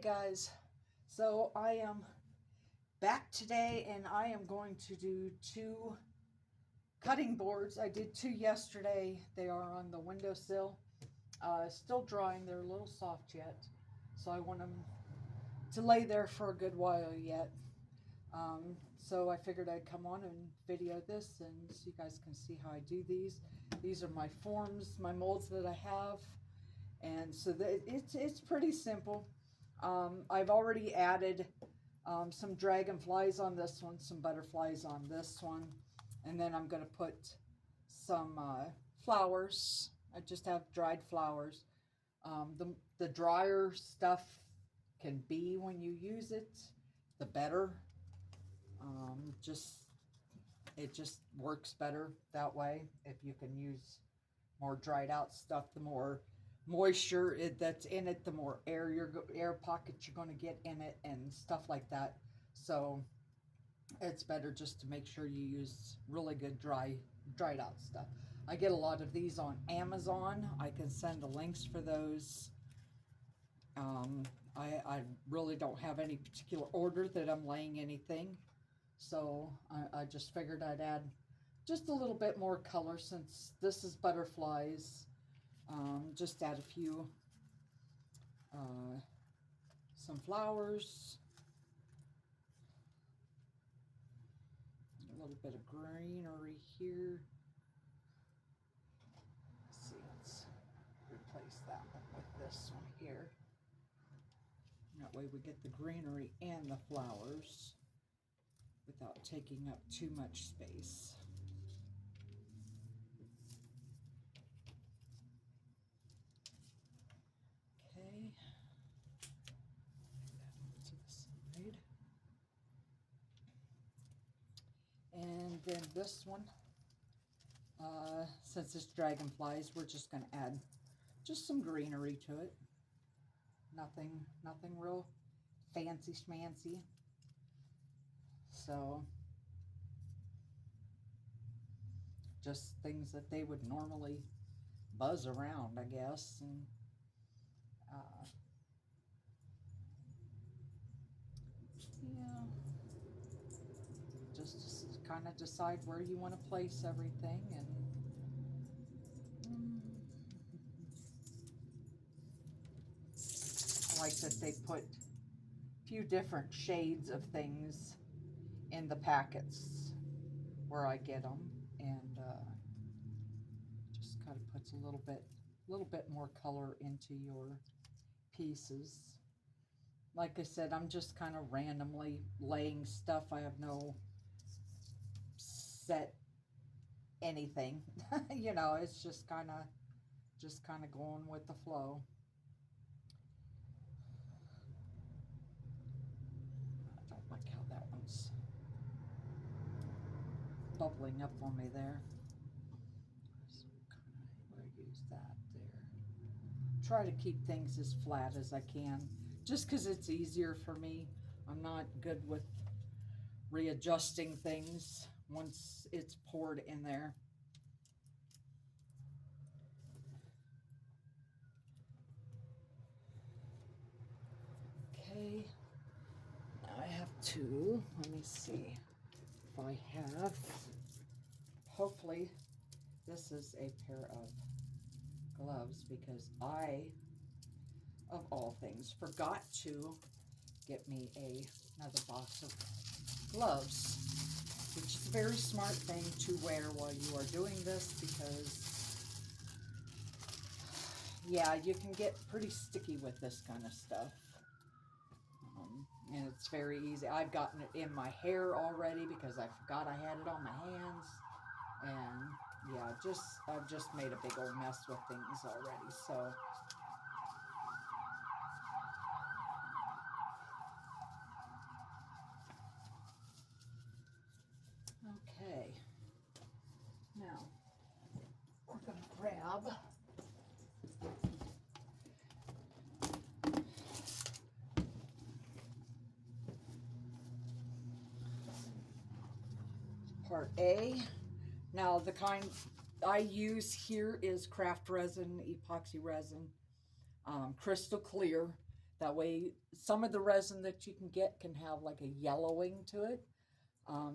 Guys, so I am back today and I am going to do two cutting boards. I did two yesterday. They are on the windowsill. Still drying. They're a little soft yet, so I want them to lay there for a good while yet. So I figured I'd come on and video this and so you guys can see how I do these. These are my forms, my molds that I have, and so it's pretty simple. I've already added some dragonflies on this one, some butterflies on this one, and then I'm going to put some flowers. I just have dried flowers. The drier stuff can be when you use it, the better. It just works better that way. If you can use more dried out stuff, the more moisture that's in it, the more air pockets you're going to get in it and stuff like that. So it's better just to make sure you use really good dried out stuff. I get a lot of these on Amazon. I can send the links for those. I really don't have any particular order that I'm laying anything, so I just figured I'd add just a little bit more color since this is butterflies. Just add a few, some flowers, a little bit of greenery here. Let's see, let's replace that one with this one here. That way we get the greenery and the flowers without taking up too much space. Okay, that one to the side. And then this one, since it's dragonflies, we're just going to add just some greenery to it. Nothing real fancy schmancy. So just things that they would normally buzz around, I guess. And yeah, just kind of decide where you want to place everything. And I like that they put a few different shades of things in the packets where I get them, and just kind of puts a little bit more color into your pieces. Like I said, I'm just kind of randomly laying stuff. I have no set anything. You know, it's just kind of going with the flow. I don't like how that one's bubbling up on me there. So kind of use that there. Try to keep things as flat as I can, just because it's easier for me. I'm not good with readjusting things once it's poured in there. Okay, now I have two. Let me see if I have. Hopefully this is a pair of gloves, because I, of all things, forgot to get me another box of gloves, which is a very smart thing to wear while you are doing this, because yeah, you can get pretty sticky with this kind of stuff. And it's very easy. I've gotten it in my hair already because I forgot I had it on my hands. And yeah, I've just made a big old mess with things already. So okay, now we're going to grab part A. Now the kind I use here is craft resin, epoxy resin, crystal clear. That way, some of the resin that you can get can have like a yellowing to it.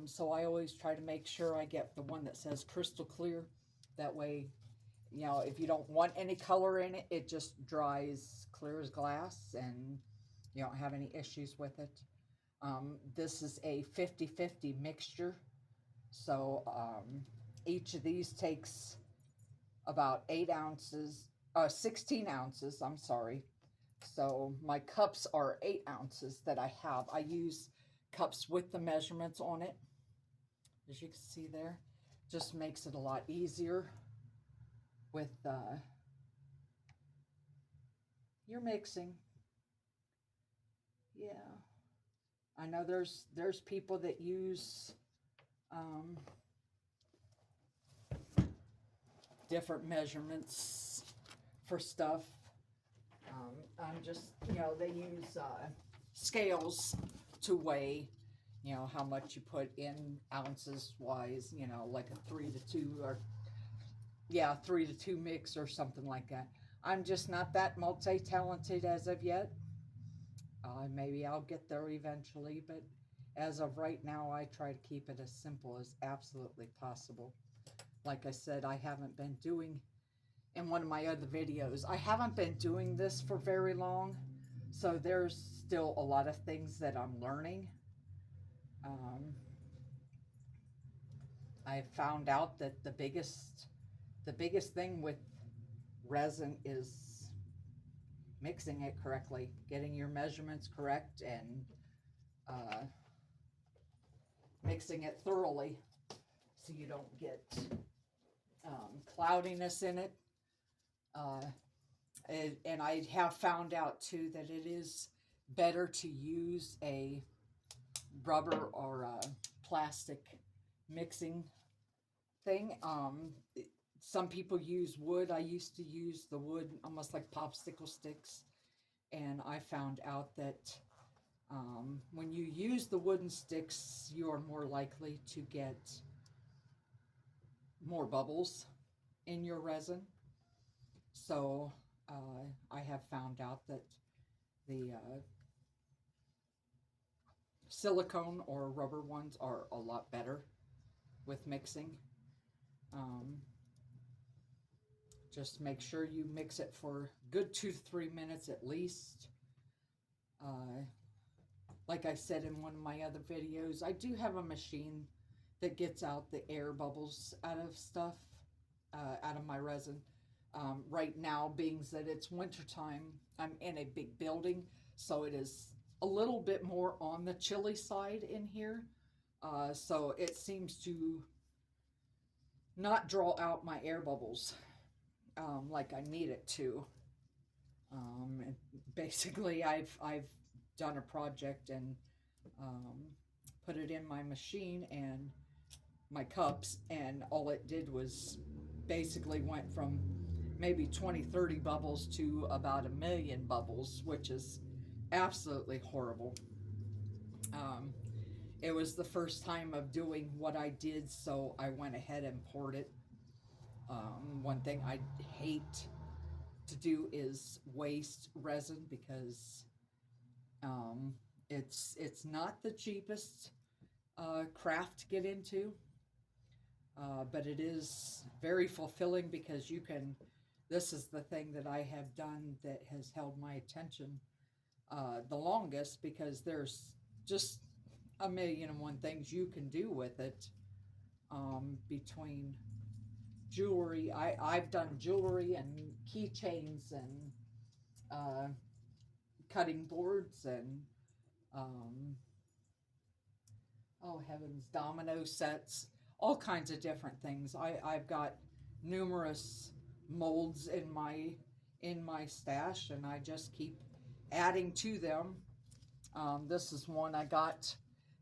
So I always try to make sure I get the one that says crystal clear. That way, you know, if you don't want any color in it, it just dries clear as glass and you don't have any issues with it. This is a 50-50 mixture. So each of these takes about 8 ounces, 16 ounces, I'm sorry. So my cups are 8 ounces that I have. I use cups with the measurements on it. As you can see there, just makes it a lot easier with your mixing. Yeah, I know there's people that use different measurements for stuff. I'm just, you know, they use scales to weigh, you know, how much you put in ounces wise, you know, like a 3-to-2 or, yeah, 3-to-2 mix or something like that. I'm just not that multi-talented as of yet. Maybe I'll get there eventually, but as of right now, I try to keep it as simple as absolutely possible. Like I said, I haven't been doing, in one of my other videos, I haven't been doing this for very long, so there's still a lot of things that I'm learning. I found out that the biggest thing with resin is mixing it correctly, getting your measurements correct, and mixing it thoroughly so you don't get cloudiness in it. And I have found out too that it is better to use a rubber or a plastic mixing thing. Some people use wood. I used to use the wood almost like popsicle sticks, and I found out that when you use the wooden sticks, you are more likely to get more bubbles in your resin. So I have found out that the silicone or rubber ones are a lot better with mixing. Just make sure you mix it for good 2 to 3 minutes at least. Like I said in one of my other videos, I do have a machine that gets out the air bubbles out of stuff, out of my resin. Right now, being that it's wintertime, I'm in a big building, so it is a little bit more on the chilly side in here. So it seems to not draw out my air bubbles like I need it to. And basically, I've done a project and put it in my machine and my cups, and all it did was basically went from maybe 20-30 bubbles to about 1,000,000 bubbles, which is absolutely horrible. It was the first time of doing what I did, so I went ahead and poured it. One thing I hate to do is waste resin because it's not the cheapest craft to get into, but it is very fulfilling because you can. This is the thing that I have done that has held my attention the longest, because there's just 1,000,001 things you can do with it. Between jewelry, I've done jewelry and keychains and cutting boards and oh heavens, domino sets, all kinds of different things. I've got numerous molds in my stash, and I just keep adding to them. This is one I got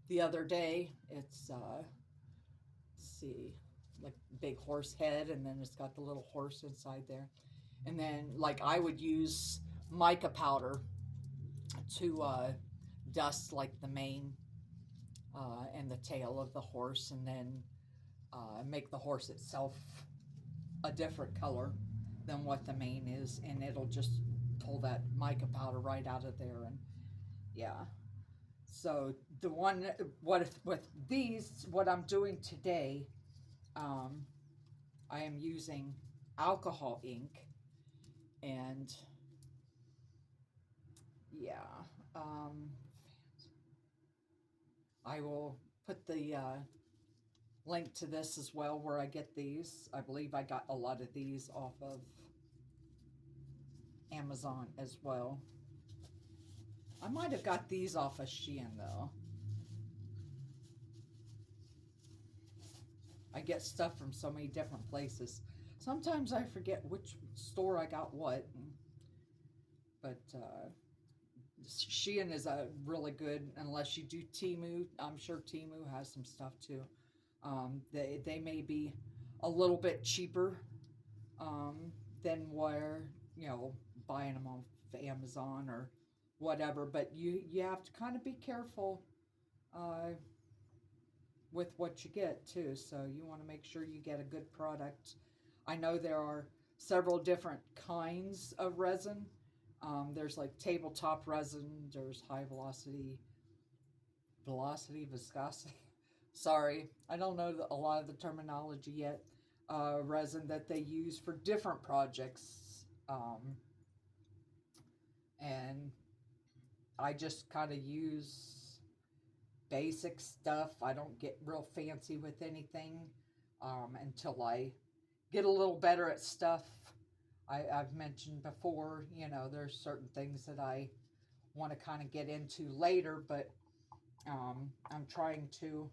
the other day. It's let's see, like big horse head, and then it's got the little horse inside there. And then like I would use mica powder to dust like the mane and the tail of the horse, and then make the horse itself a different color than what the mane is, and it'll just pull that mica powder right out of there. And yeah, so the one, with these, what I'm doing today, um, I am using alcohol ink, and yeah, um, I will put the link to this as well, where I get these. I believe I got a lot of these off of Amazon as well. I might have got these off of Shein though. I get stuff from so many different places. Sometimes I forget which store I got what, but Shein is a really good, unless you do Temu. I'm sure Temu has some stuff too. They may be a little bit cheaper than where, buying them off Amazon or whatever. But you have to kind of be careful with what you get too. So you want to make sure you get a good product. I know there are several different kinds of resin. There's like tabletop resin, there's high velocity, viscosity. Sorry, I don't know a lot of the terminology yet. Resin that they use for different projects. And I just kind of use basic stuff. I don't get real fancy with anything until I get a little better at stuff. I've mentioned before, there's certain things that I want to kind of get into later, but I'm trying to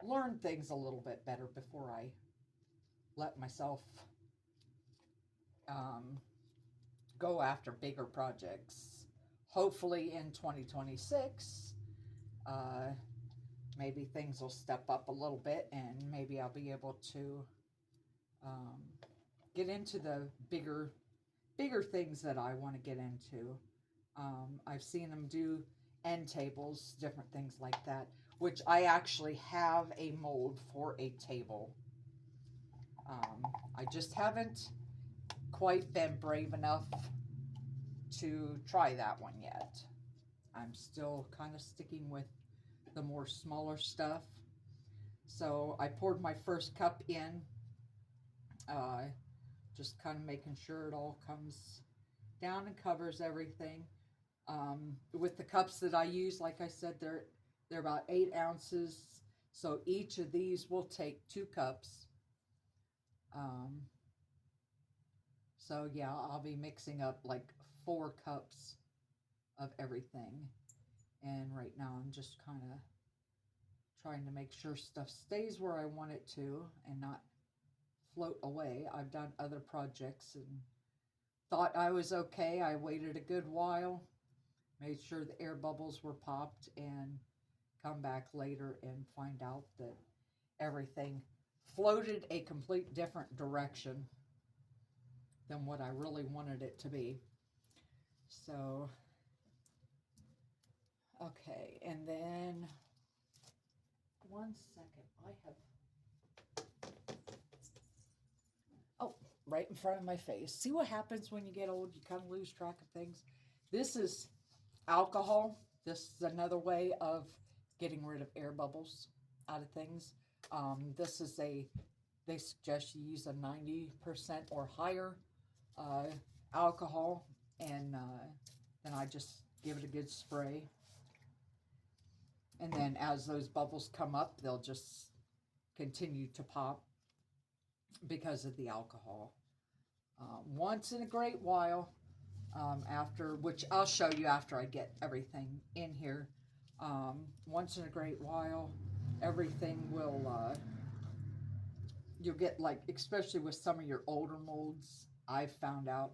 learn things a little bit better before I let myself go after bigger projects. Hopefully in 2026, maybe things will step up a little bit, and maybe I'll be able to get into the bigger things that I want to get into. I've seen them do end tables, different things like that, which I actually have a mold for a table. I just haven't quite been brave enough to try that one yet. I'm still kind of sticking with the more smaller stuff. So I poured my first cup in, just kind of making sure it all comes down and covers everything. With the cups that I use, like I said, they're about 8 ounces. So each of these will take 2 cups. So yeah, I'll be mixing up like 4 cups of everything. And right now I'm just kind of trying to make sure stuff stays where I want it to and not float away. I've done other projects and thought I was okay. I waited a good while, made sure the air bubbles were popped, and come back later and find out that everything floated a complete different direction than what I really wanted it to be. So, okay, and then one second, I have, oh, right in front of my face. See what happens when you get old? You kind of lose track of things. This is alcohol. This is another way of getting rid of air bubbles out of things. This is they suggest you use a 90% or higher alcohol, and then I just give it a good spray. And then as those bubbles come up, they'll just continue to pop because of the alcohol. Once in a great while, after, which I'll show you after I get everything in here, once in a great while, everything will, you'll get, like, especially with some of your older molds, I've found out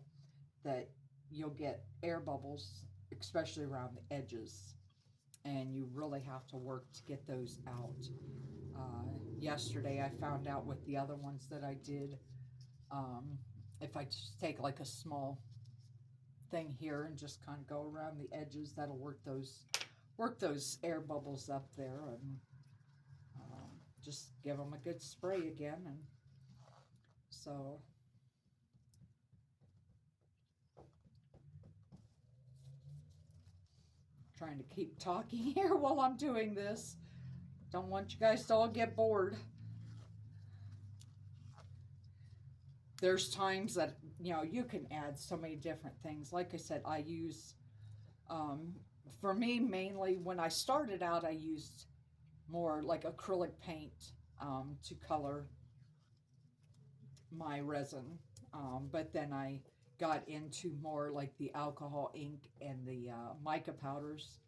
that you'll get air bubbles, especially around the edges, and you really have to work to get those out. Yesterday I found out with the other ones that I did, if I just take like a small thing here and just kind of go around the edges, that'll work those air bubbles up there, and just give them a good spray again. And so trying to keep talking here while I'm doing this. Don't want you guys to all get bored. There's times that, you know, you can add so many different things. Like I said, I use, for me, mainly when I started out, I used more like acrylic paint to color my resin. But then I got into more like the alcohol ink and the mica powders.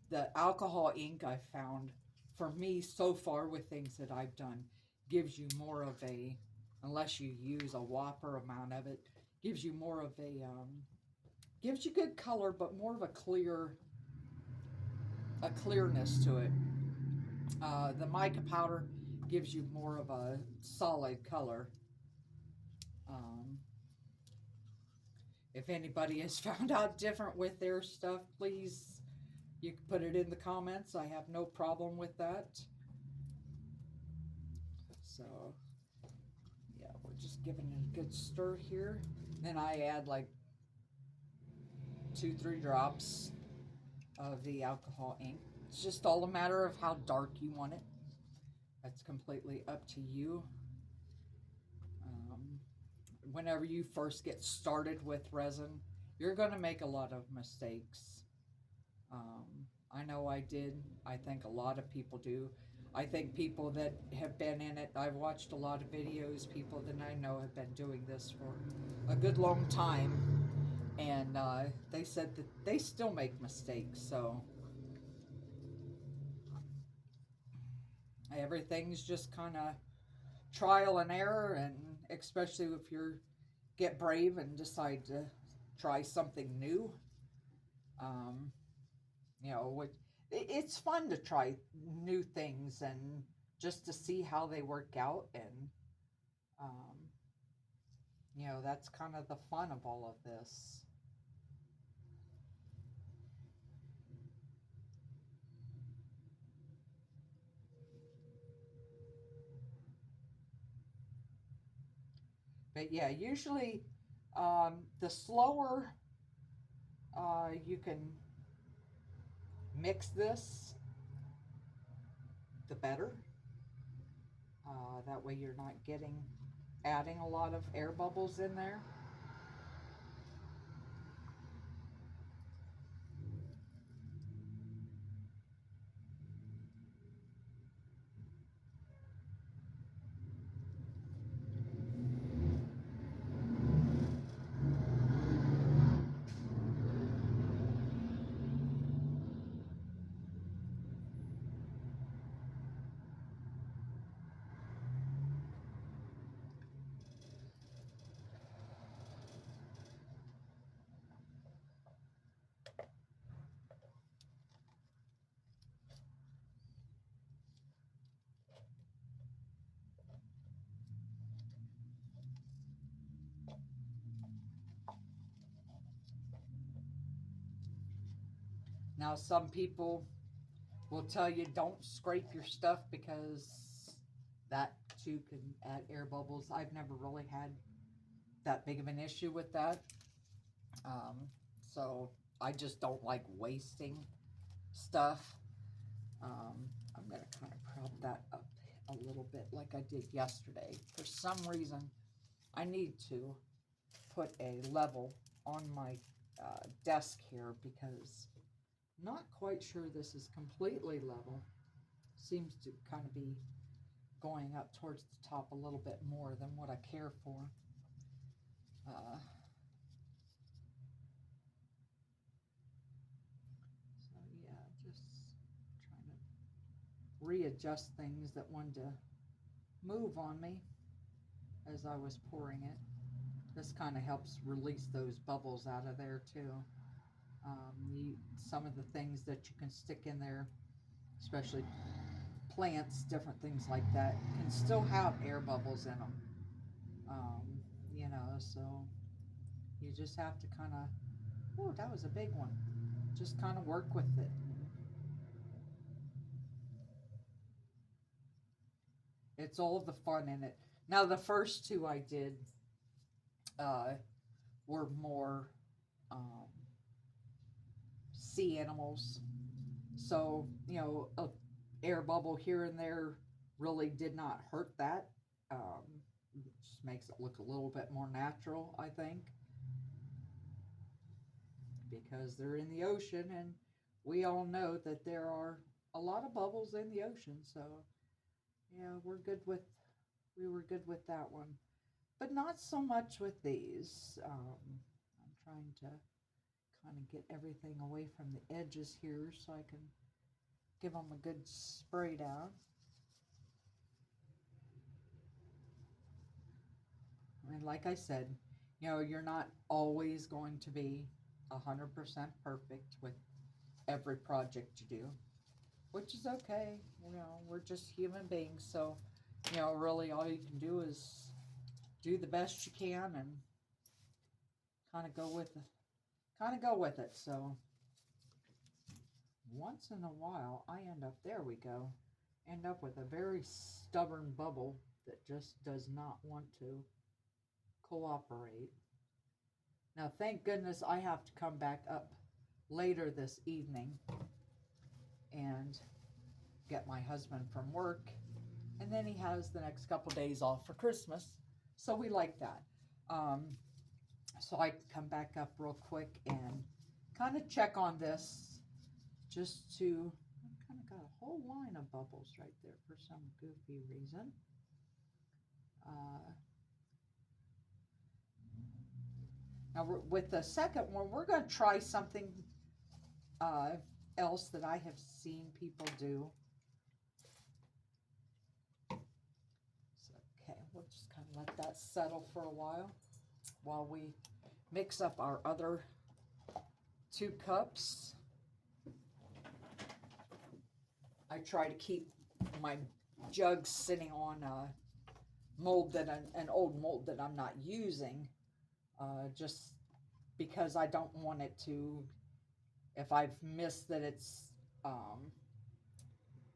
The alcohol ink I found, for me so far with things that I've done, gives you more of a, unless you use a whopper amount of it, gives you more of a, gives you good color, but more of a clearness to it. The mica powder gives you more of a solid color. If anybody has found out different with their stuff, please, you can put it in the comments. I have no problem with that. So, yeah, we're just giving it a good stir here. Then I add like 2-3 drops of the alcohol ink. It's just all a matter of how dark you want it. That's completely up to you. Whenever you first get started with resin, you're going to make a lot of mistakes. I know I did. I think a lot of people do. I think people that have been in it, I've watched a lot of videos, people that I know have been doing this for a good long time, and they said that they still make mistakes. So everything's just kind of trial and error, and especially if you get brave and decide to try something new. You know, it's fun to try new things and just to see how they work out, and um, you know, that's kind of the fun of all of this. But yeah, usually the slower you can mix this, the better. That way you're not adding a lot of air bubbles in there. Now, some people will tell you don't scrape your stuff because that too can add air bubbles. I've never really had that big of an issue with that. So I just don't like wasting stuff. I'm going to kind of prop that up a little bit like I did yesterday. For some reason, I need to put a level on my desk here because I'm not quite sure this is completely level. Seems to kind of be going up towards the top a little bit more than what I care for. So yeah, just trying to readjust things that wanted to move on me as I was pouring it. This kind of helps release those bubbles out of there too. Some of the things that you can stick in there, especially plants, different things like that, can still have air bubbles in them. You know, so you just have to kind of, oh, that was a big one. Just kind of work with it. It's all the fun in it. Now, the first two I did were more sea animals. So, you know, a air bubble here and there really did not hurt that. Just makes it look a little bit more natural, I think, because they're in the ocean, and we all know that there are a lot of bubbles in the ocean. So, yeah, we were good with that one, but not so much with these. I'm trying to kind of get everything away from the edges here so I can give them a good spray down. And like I said, you know, you're not always going to be 100% perfect with every project you do, which is okay. You know, we're just human beings, so you know, really all you can do is do the best you can and kind of go with it. Kind of go with it. So once in a while, I end up, there we go, end up with a very stubborn bubble that just does not want to cooperate. Now, thank goodness I have to come back up later this evening and get my husband from work, and then he has the next couple days off for Christmas, so we like that. Um, so I can come back up real quick and kind of check on this, just to, I kind of got a whole line of bubbles right there for some goofy reason. Now with the second one, we're going to try something else that I have seen people do. So, okay, we'll just kind of let that settle for a while we mix up our other 2 cups. I try to keep my jugs sitting on a mold that an old mold that I'm not using, just because I don't want it to, if I've missed that it's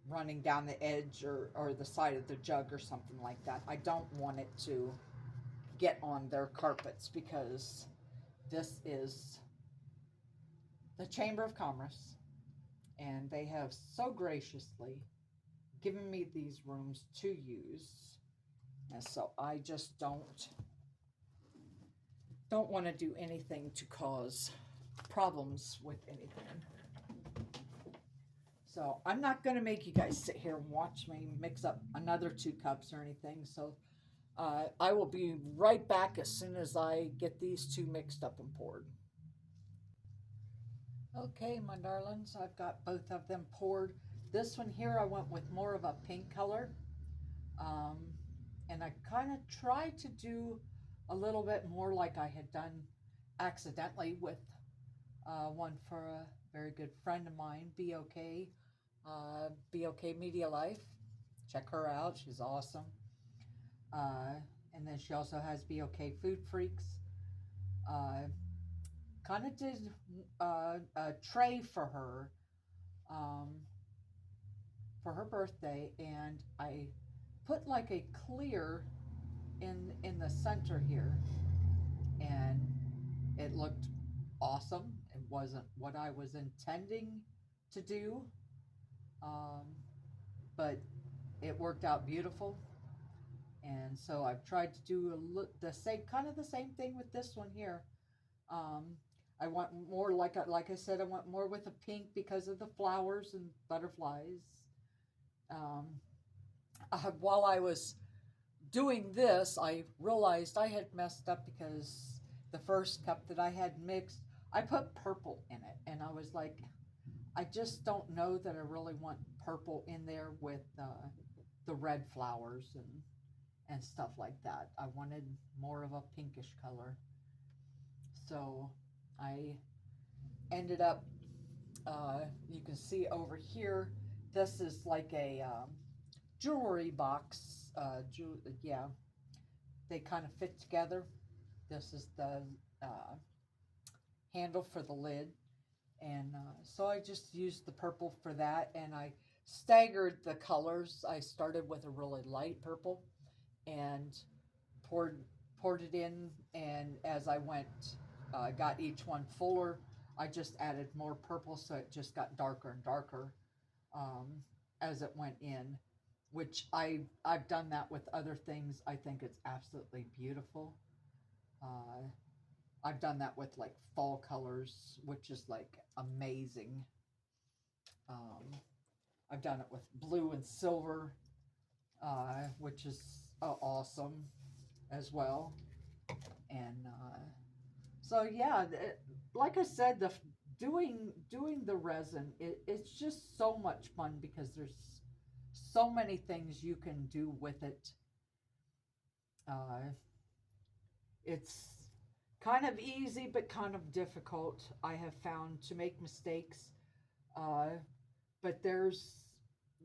running down the edge or the side of the jug or something like that, I don't want it to get on their carpets, because this is the Chamber of Commerce, and they have so graciously given me these rooms to use, and so I just don't want to do anything to cause problems with anything. So I'm not going to make you guys sit here and watch me mix up another 2 cups or anything. So I will be right back as soon as I get these 2 mixed up and poured. Okay, my darlings, I've got both of them poured. This one here, I went with more of a pink color. And I kind of tried to do a little bit more like I had done accidentally with one for a very good friend of mine, BOK, BOK Media Life. Check her out, she's awesome. And then she also has BOK Food Freaks. Kind of did a tray for her birthday, and I put like a clear in the center here, and it looked awesome. It wasn't what I was intending to do, but it worked out beautiful. And so I've tried to do the same thing with this one here. I want more, like I said, I want more with a pink because of the flowers and butterflies. While I was doing this, I realized I had messed up, because the first cup that I had mixed, I put purple in it, and I was like, I just don't know that I really want purple in there with the red flowers and stuff like that. I wanted more of a pinkish color. So I ended up, you can see over here, this is like a jewelry box. Yeah, they kind of fit together. This is the handle for the lid. And so I just used the purple for that, and I staggered the colors. I started with a really light purple and poured it in, and as I went, got each one fuller, I just added more purple, so it just got darker and darker um, as it went in, which I've done that with other things. I think it's absolutely beautiful. Uh, I've done that with like fall colors, which is like amazing. Um, I've done it with blue and silver, which is awesome as well. And so yeah, like I said, the doing the resin, it's just so much fun because there's so many things you can do with it. Uh, it's kind of easy, but kind of difficult. I have found to make mistakes, uh, but there's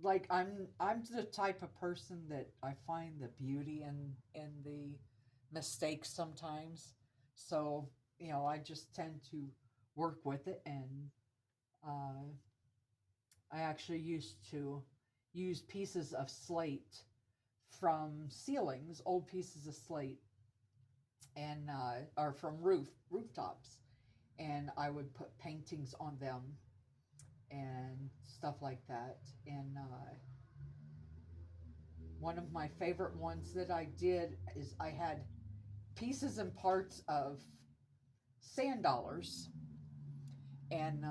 like I'm the type of person that I find the beauty in the mistakes sometimes. So I just tend to work with it, and uh, I actually used to use pieces of slate from ceilings, old pieces of slate, and or from rooftops, and I would put paintings on them and stuff like that. And one of my favorite ones that I did is I had pieces and parts of sand dollars, and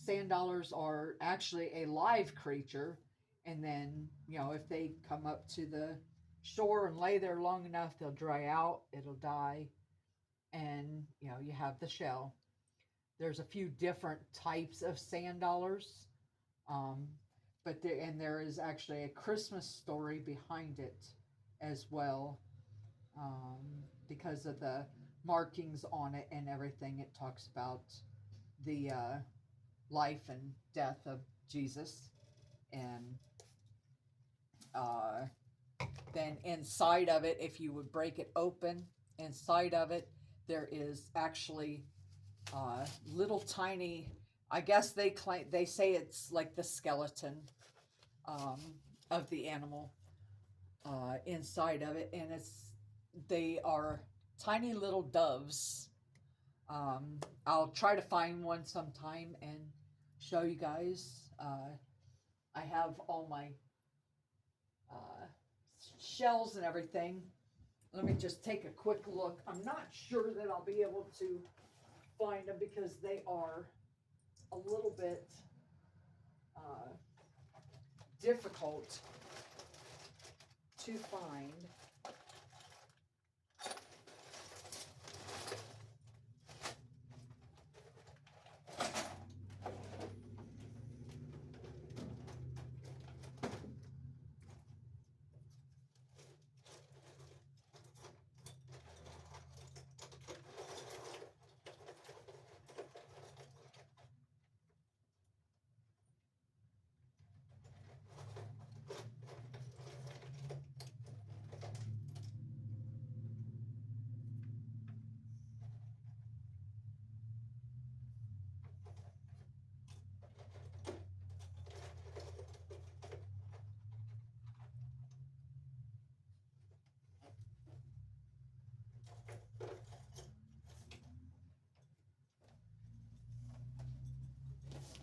sand dollars are actually a live creature. And then, if they come up to the shore and lay there long enough, they'll dry out, it'll die, and you have the shell. There's a few different types of sand dollars, um, but there is actually a Christmas story behind it as well, um, because of the markings on it and everything. It talks about the life and death of Jesus, and uh, then inside of it, if you would break it open, inside of it there is actually little tiny. I guess they say it's like the skeleton um, of the animal inside of it, and they are tiny little doves. I'll try to find one sometime and show you guys. I have all my uh, shells and everything. Let me just take a quick look. I'm not sure that I'll be able to find them because they are a little bit uh, difficult to find.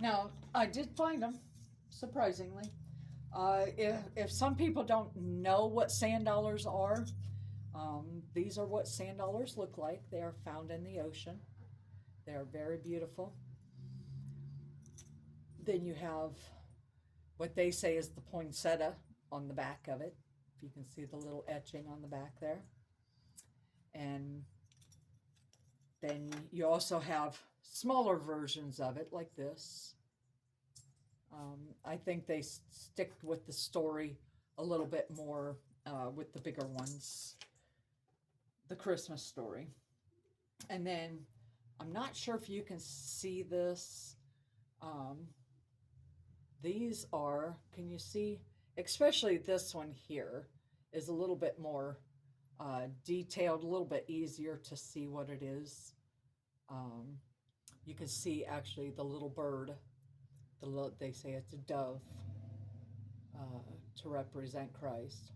Now, I did find them, surprisingly. If some people don't know what sand dollars are, these are what sand dollars look like. They are found in the ocean. They are very beautiful. Then you have what they say is the poinsettia on the back of it. If you can see the little etching on the back there. And then you also have smaller versions of it like this. I think they stick with the story a little bit more with the bigger ones, the Christmas story. And then I'm not sure if you can see this. Um, these are, can you see? Especially this one here is a little bit more detailed, a little bit easier to see what it is. You can see actually the little bird. They say it's a dove to represent Christ.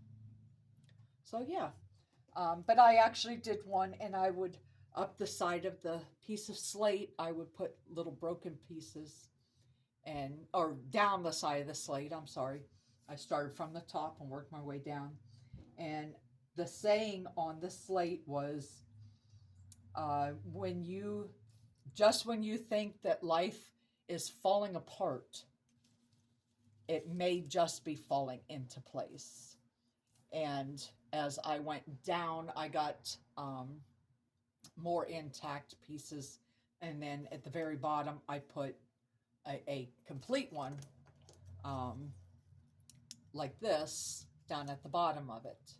So yeah, but I actually did one, and I would up the side of the piece of slate, I would put little broken pieces, and or down the side of the slate. I'm sorry. I started from the top and worked my way down. And the saying on the slate was, when you just when you think that life is falling apart, it may just be falling into place. And as I went down, I got more intact pieces. And then at the very bottom, I put a complete one, um, like this, down at the bottom of it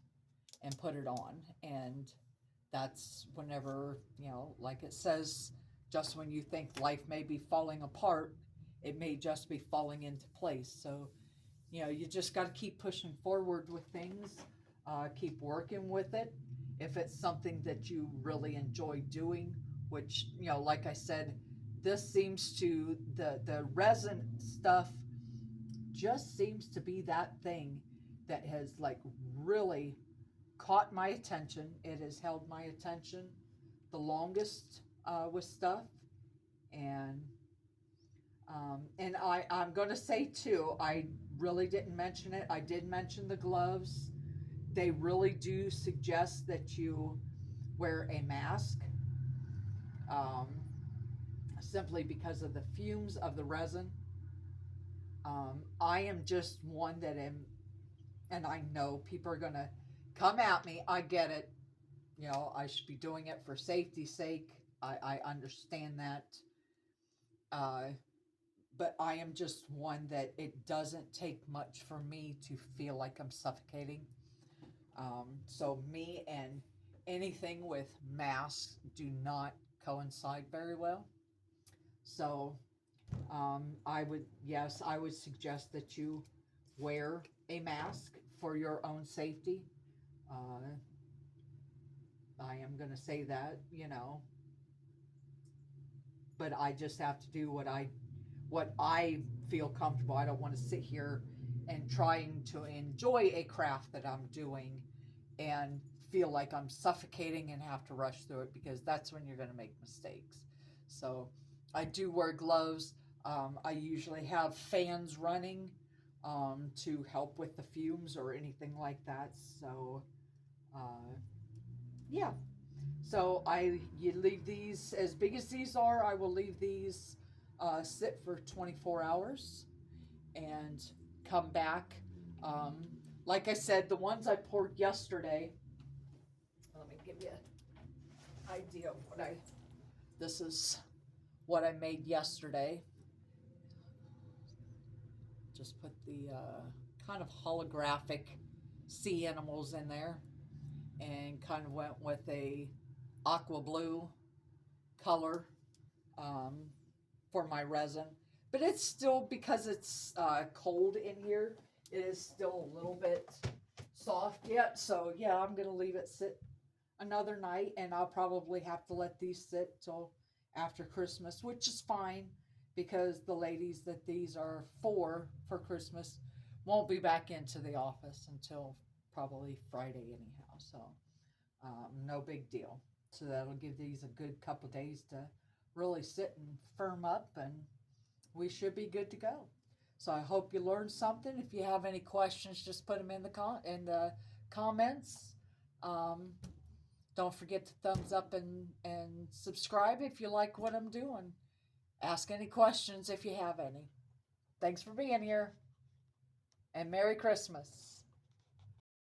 and put it on. And that's whenever, like it says, just when you think life may be falling apart, it may just be falling into place. So, you just got to keep pushing forward with things, keep working with it. If it's something that you really enjoy doing, which, like I said, this seems to, the resin stuff just seems to be that thing that has like really caught my attention. It has held my attention the longest with stuff. And I'm going to say too, I really didn't mention it. I did mention the gloves. They really do suggest that you wear a mask, um, simply because of the fumes of the resin. I am just one that am, and I know people are going to come at me. I get it. I should be doing it for safety's sake. I understand that. But I am just one that it doesn't take much for me to feel like I'm suffocating. So me and anything with masks do not coincide very well. So I would suggest that you wear a mask for your own safety. I am going to say that, but I just have to do what I feel comfortable. I don't want to sit here and trying to enjoy a craft that I'm doing and feel like I'm suffocating and have to rush through it, because that's when you're going to make mistakes. So I do wear gloves. I usually have fans running to help with the fumes or anything like that. So yeah. So you leave these, as big as these are, I will leave these sit for 24 hours and come back. Like I said, the ones I poured yesterday, let me give you an idea of this is what I made yesterday. Just put the kind of holographic sea animals in there, and kind of went with a aqua blue color for my resin. But it's still, because it's cold in here, it is still a little bit soft yet. So yeah, I'm going to leave it sit another night, and I'll probably have to let these sit till after Christmas, which is fine, because the ladies that these are for Christmas won't be back into the office until probably Friday anyhow. So no big deal. So that'll give these a good couple days to really sit and firm up, and we should be good to go. So I hope you learned something. If you have any questions, just put them in the comments. Don't forget to thumbs up and subscribe if you like what I'm doing. Ask any questions if you have any. Thanks for being here, and Merry Christmas.